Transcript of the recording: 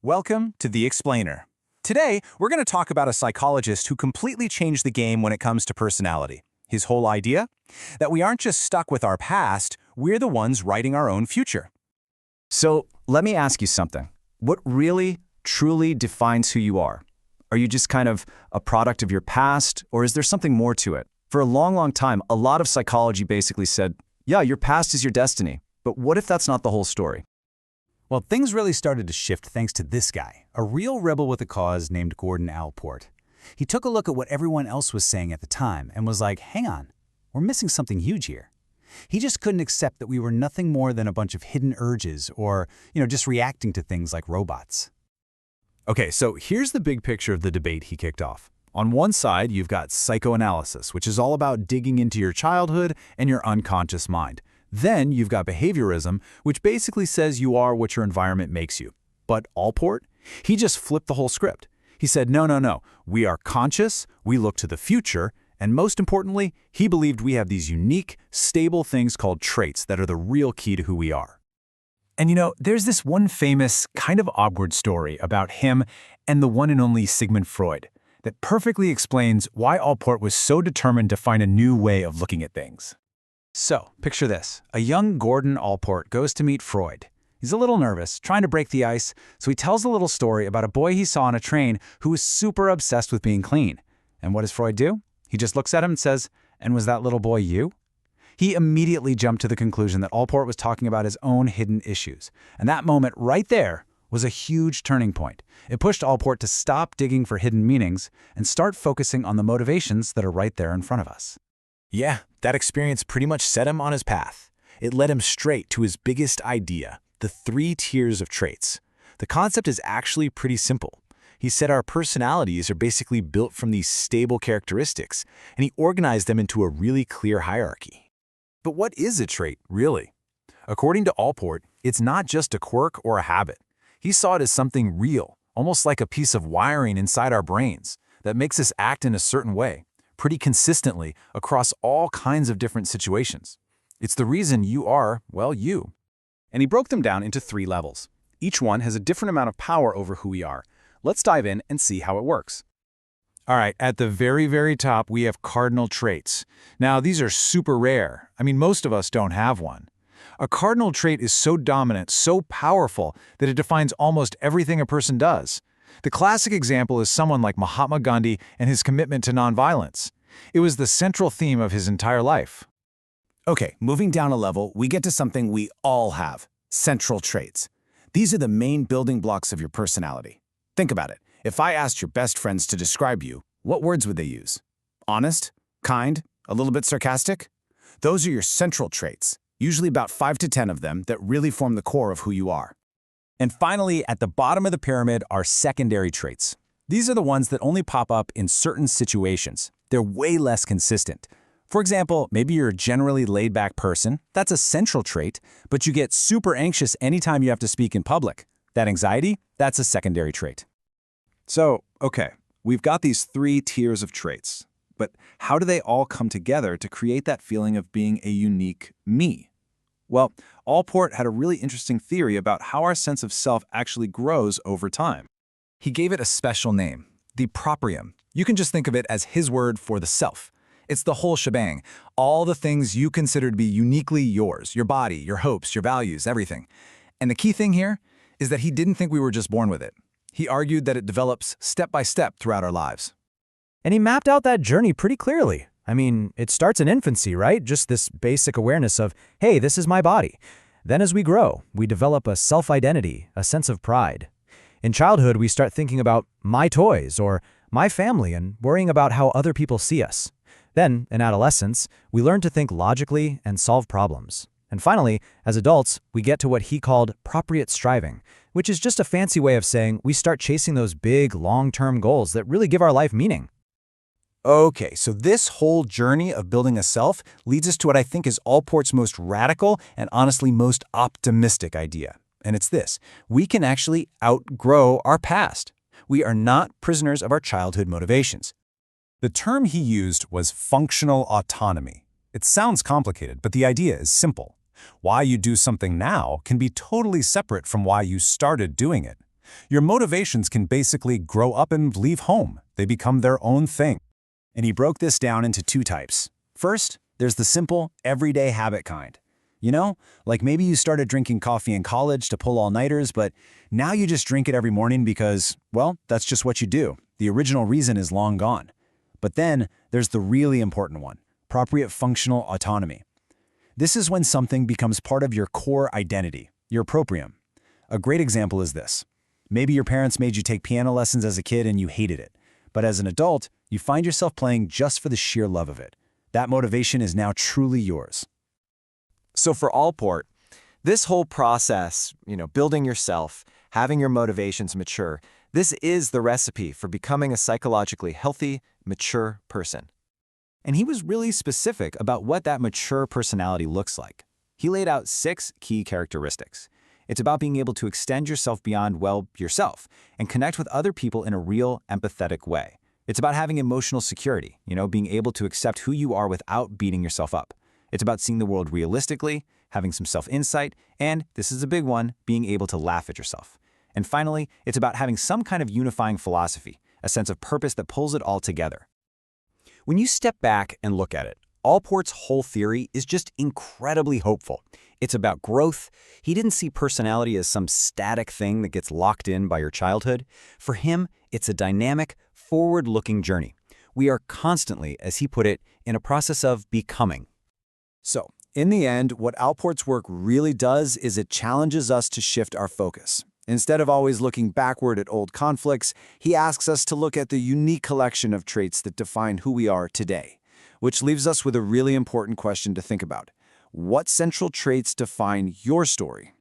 Welcome to The Explainer. Today, we're going to talk about a psychologist who completely changed the game when it comes to personality. His whole idea? That we aren't just stuck with our past, we're the ones writing our own future. So let me ask you something. What really, truly defines who you are? Are you just kind of a product of your past, or is there something more to it? For a long, long time, a lot of psychology basically said, yeah, your past is your destiny. But what if that's not the whole story? Well, things really started to shift thanks to this guy, a real rebel with a cause named Gordon Allport. He took a look at what everyone else was saying at the time and was like, hang on, we're missing something huge here. He just couldn't accept that we were nothing more than a bunch of hidden urges or, just reacting to things like robots. Okay, so here's the big picture of the debate he kicked off. On one side, you've got psychoanalysis, which is all about digging into your childhood and your unconscious mind. Then you've got behaviorism, which basically says you are what your environment makes you. But Allport? He just flipped the whole script. He said, no, we are conscious, we look to the future, and most importantly, he believed we have these unique, stable things called traits that are the real key to who we are. And there's this one famous, kind of awkward story about him and the one and only Sigmund Freud that perfectly explains why Allport was so determined to find a new way of looking at things. So, picture this. A young Gordon Allport goes to meet Freud. He's a little nervous, trying to break the ice, so he tells a little story about a boy he saw on a train who was super obsessed with being clean. And what does Freud do? He just looks at him and says, "And was that little boy you?" He immediately jumped to the conclusion that Allport was talking about his own hidden issues. And that moment right there was a huge turning point. It pushed Allport to stop digging for hidden meanings and start focusing on the motivations that are right there in front of us. Yeah, that experience pretty much set him on his path. It led him straight to his biggest idea, the 3 tiers of traits. The concept is actually pretty simple. He said our personalities are basically built from these stable characteristics, and he organized them into a really clear hierarchy. But what is a trait, really? According to Allport, it's not just a quirk or a habit. He saw it as something real, almost like a piece of wiring inside our brains that makes us act in a certain way, pretty consistently across all kinds of different situations. It's the reason you are, well, you. And he broke them down into 3 levels. Each one has a different amount of power over who we are. Let's dive in and see how it works. All right, at the very, very top, we have cardinal traits. Now, these are super rare. Most of us don't have one. A cardinal trait is so dominant, so powerful, that it defines almost everything a person does. The classic example is someone like Mahatma Gandhi and his commitment to nonviolence. It was the central theme of his entire life. Okay, moving down a level, we get to something we all have, central traits. These are the main building blocks of your personality. Think about it. If I asked your best friends to describe you, what words would they use? Honest? Kind? A little bit sarcastic? Those are your central traits, usually about 5 to 10 of them that really form the core of who you are. And finally, at the bottom of the pyramid are secondary traits. These are the ones that only pop up in certain situations. They're way less consistent. For example, maybe you're a generally laid-back person. That's a central trait, but you get super anxious anytime you have to speak in public. That anxiety, that's a secondary trait. So, okay, we've got these 3 tiers of traits, but how do they all come together to create that feeling of being a unique me? Well, Allport had a really interesting theory about how our sense of self actually grows over time. He gave it a special name, the proprium. You can just think of it as his word for the self. It's the whole shebang, all the things you consider to be uniquely yours, your body, your hopes, your values, everything. And the key thing here is that he didn't think we were just born with it. He argued that it develops step by step throughout our lives. And he mapped out that journey pretty clearly. It starts in infancy, right? Just this basic awareness of, hey, this is my body. Then as we grow, we develop a self-identity, a sense of pride. In childhood, we start thinking about my toys or my family and worrying about how other people see us. Then, in adolescence, we learn to think logically and solve problems. And finally, as adults, we get to what he called propriate striving, which is just a fancy way of saying we start chasing those big, long-term goals that really give our life meaning. Okay, so this whole journey of building a self leads us to what I think is Allport's most radical and honestly most optimistic idea. And it's this: we can actually outgrow our past. We are not prisoners of our childhood motivations. The term he used was functional autonomy. It sounds complicated, but the idea is simple. Why you do something now can be totally separate from why you started doing it. Your motivations can basically grow up and leave home. They become their own thing. And he broke this down into 2 types. First, there's the simple, everyday habit kind. You know, like maybe you started drinking coffee in college to pull all-nighters, but now you just drink it every morning because, well, that's just what you do. The original reason is long gone. But then there's the really important one, appropriate functional autonomy. This is when something becomes part of your core identity, your proprium. A great example is this. Maybe your parents made you take piano lessons as a kid and you hated it. But as an adult, you find yourself playing just for the sheer love of it. That motivation is now truly yours. So for Allport, this whole process, building yourself, having your motivations mature, this is the recipe for becoming a psychologically healthy, mature person. And he was really specific about what that mature personality looks like. He laid out 6 key characteristics. It's about being able to extend yourself beyond, well, yourself, and connect with other people in a real, empathetic way. It's about having emotional security, being able to accept who you are without beating yourself up. It's about seeing the world realistically, having some self-insight, and, this is a big one, being able to laugh at yourself. And finally, it's about having some kind of unifying philosophy, a sense of purpose that pulls it all together. When you step back and look at it, Allport's whole theory is just incredibly hopeful. It's about growth. He didn't see personality as some static thing that gets locked in by your childhood. For him, it's a dynamic, forward-looking journey. We are constantly, as he put it, in a process of becoming. So, in the end, what Allport's work really does is it challenges us to shift our focus. Instead of always looking backward at old conflicts, he asks us to look at the unique collection of traits that define who we are today. Which leaves us with a really important question to think about. What central traits define your story?